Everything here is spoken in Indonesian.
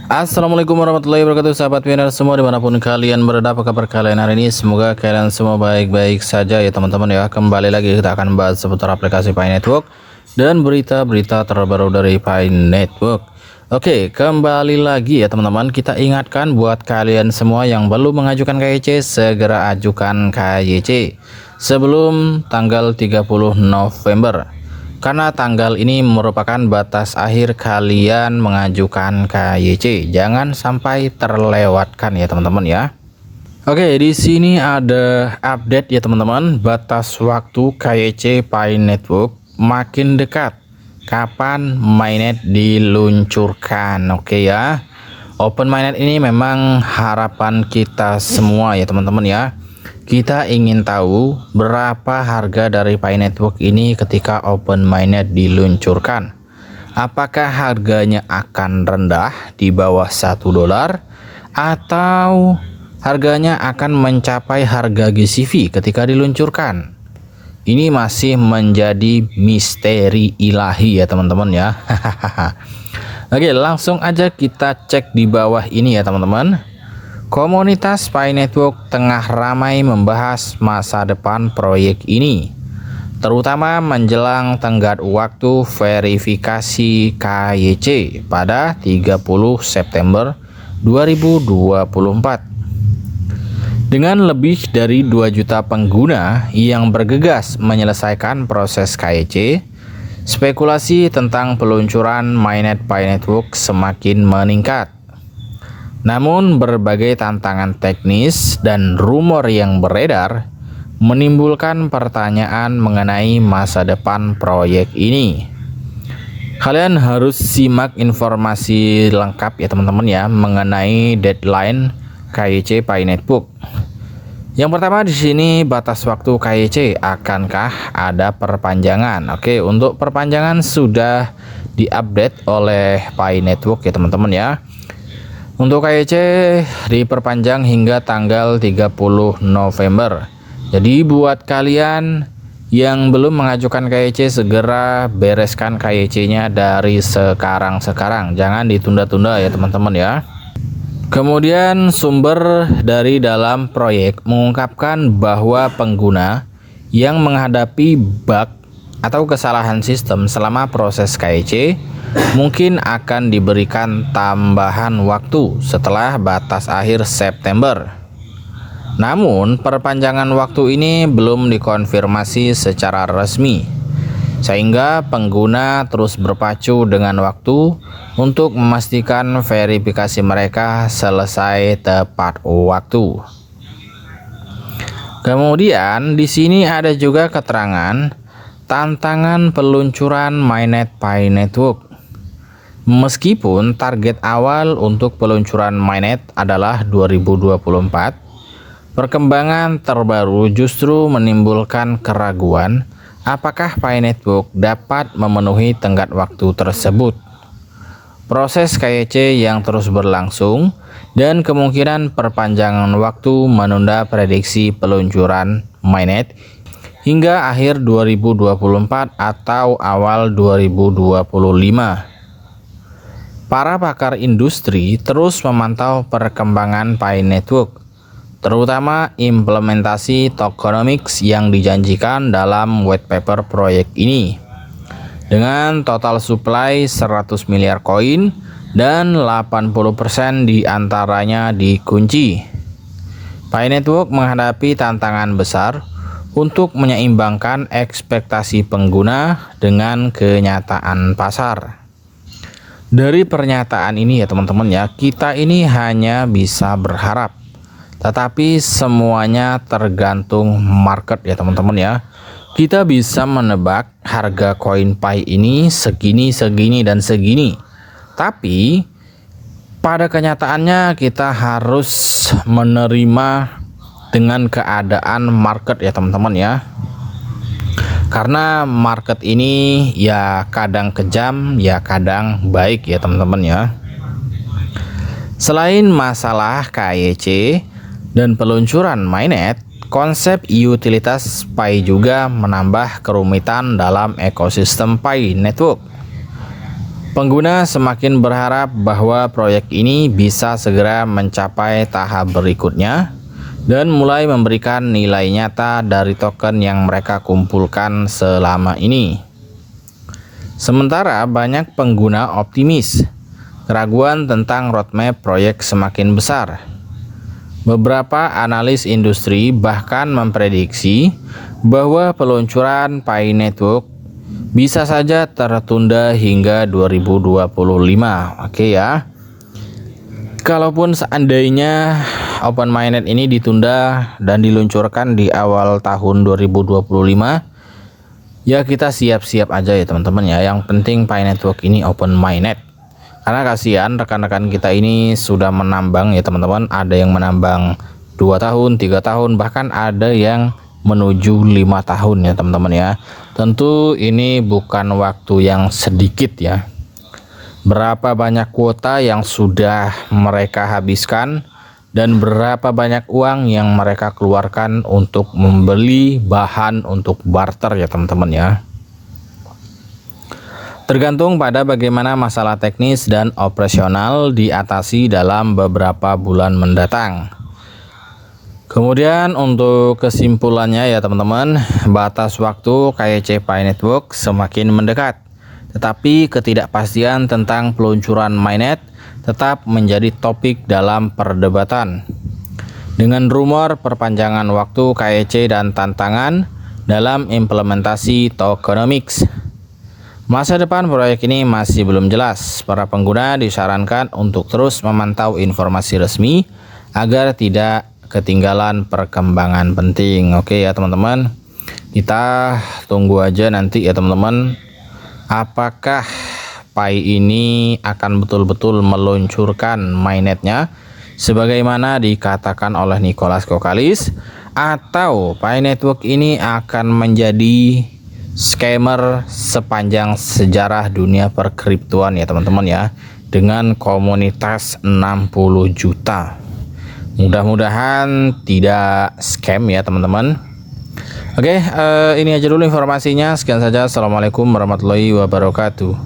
Assalamualaikum warahmatullahi wabarakatuh, sahabat Winner semua dimanapun kalian berada. Apa kabar kalian hari ini? Semoga kalian semua baik-baik saja ya teman-teman ya. Kembali lagi kita akan bahas seputar aplikasi Pi Network dan berita-berita terbaru dari Pi Network. Oke, kembali lagi ya teman-teman. Kita ingatkan buat kalian semua yang belum mengajukan KYC, segera ajukan KYC sebelum tanggal 30 November. Karena tanggal ini merupakan batas akhir kalian mengajukan KYC. Jangan sampai terlewatkan ya teman-teman ya. Oke, di sini ada update ya teman-teman. Batas waktu KYC Pi Network makin dekat. Kapan mainnet diluncurkan? Oke ya. Open mainnet ini memang harapan kita semua ya teman-teman ya. Kita ingin tahu berapa harga dari Pi Network ini ketika open mainnet diluncurkan. Apakah harganya akan rendah di bawah $1 atau harganya akan mencapai harga GCV ketika diluncurkan? Ini masih menjadi misteri ilahi ya teman-teman ya. Oke, langsung aja kita cek di bawah ini ya teman-teman. Komunitas Pi Network tengah ramai membahas masa depan proyek ini, terutama menjelang tenggat waktu verifikasi KYC pada 30 September 2024. Dengan lebih dari 2 juta pengguna yang bergegas menyelesaikan proses KYC, spekulasi tentang peluncuran mainnet Pi Network semakin meningkat. Namun berbagai tantangan teknis dan rumor yang beredar menimbulkan pertanyaan mengenai masa depan proyek ini. Kalian harus simak informasi lengkap ya teman-teman ya mengenai deadline KYC Pi Network. Yang pertama di sini batas waktu KYC, akankah ada perpanjangan? Oke, untuk perpanjangan sudah diupdate oleh Pi Network ya teman-teman ya. Untuk KYC diperpanjang hingga tanggal 30 November. Jadi buat kalian yang belum mengajukan KYC, segera bereskan KYC-nya dari sekarang. Jangan ditunda-tunda ya teman-teman ya. Kemudian sumber dari dalam proyek mengungkapkan bahwa pengguna yang menghadapi bug atau kesalahan sistem selama proses KYC mungkin akan diberikan tambahan waktu setelah batas akhir September. Namun perpanjangan waktu ini belum dikonfirmasi secara resmi, sehingga pengguna terus berpacu dengan waktu untuk memastikan verifikasi mereka selesai tepat waktu. Kemudian di sini ada juga keterangan tantangan peluncuran mainnet Pi Network. Meskipun target awal untuk peluncuran mainnet adalah 2024, perkembangan terbaru justru menimbulkan keraguan apakah Pi Network dapat memenuhi tenggat waktu tersebut. Proses KYC yang terus berlangsung dan kemungkinan perpanjangan waktu menunda prediksi peluncuran mainnet hingga akhir 2024 atau awal 2025. Para pakar industri terus memantau perkembangan Pi Network, terutama implementasi tokenomics yang dijanjikan dalam white paper proyek ini. Dengan total supply 100 miliar koin dan 80% diantaranya dikunci. Pi Network menghadapi tantangan besar untuk menyeimbangkan ekspektasi pengguna dengan kenyataan pasar. Dari pernyataan ini ya teman-teman ya, kita ini hanya bisa berharap, tetapi semuanya tergantung market ya teman-teman ya. Kita bisa menebak harga koin Pi ini segini, dan segini, tapi pada kenyataannya kita harus menerima dengan keadaan market ya teman-teman ya. Karena market ini ya kadang kejam, ya kadang baik ya teman-teman ya. Selain masalah KYC dan peluncuran mainnet, konsep utilitas Pi juga menambah kerumitan dalam ekosistem Pi Network. Pengguna semakin berharap bahwa proyek ini bisa segera mencapai tahap berikutnya dan mulai memberikan nilai nyata dari token yang mereka kumpulkan selama ini. Sementara banyak pengguna optimis, keraguan tentang roadmap proyek semakin besar. Beberapa analis industri bahkan memprediksi bahwa peluncuran Pi Network bisa saja tertunda hingga 2025. Oke ya. Kalaupun seandainya Open Mainnet ini ditunda dan diluncurkan di awal tahun 2025, ya kita siap-siap aja ya teman-teman ya. Yang penting Pi Network ini Open Mainnet. Karena kasihan rekan-rekan kita ini sudah menambang ya teman-teman. Ada yang menambang 2 tahun, 3 tahun, bahkan ada yang menuju 5 tahun ya teman-teman ya. Tentu ini bukan waktu yang sedikit ya. Berapa banyak kuota yang sudah mereka habiskan dan berapa banyak uang yang mereka keluarkan untuk membeli bahan untuk barter ya teman-teman ya. Tergantung pada bagaimana masalah teknis dan operasional diatasi dalam beberapa bulan mendatang. Kemudian untuk kesimpulannya ya teman-teman, batas waktu KYC Pi Network semakin mendekat, tetapi ketidakpastian tentang peluncuran mainnet tetap menjadi topik dalam perdebatan. Dengan rumor perpanjangan waktu KYC dan tantangan dalam implementasi tokenomics, masa depan proyek ini masih belum jelas. Para pengguna disarankan untuk terus memantau informasi resmi agar tidak ketinggalan perkembangan penting. Oke ya teman-teman, kita tunggu aja nanti ya teman-teman, apakah Pi ini akan betul-betul meluncurkan mainnetnya sebagaimana dikatakan oleh Nicholas Kokkalis, atau Pi Network ini akan menjadi scammer sepanjang sejarah dunia perkriptoan ya teman-teman ya, dengan komunitas 60 juta. Mudah-mudahan tidak scam ya teman-teman. Oke, ini aja dulu informasinya. Sekian saja. Assalamualaikum warahmatullahi wabarakatuh.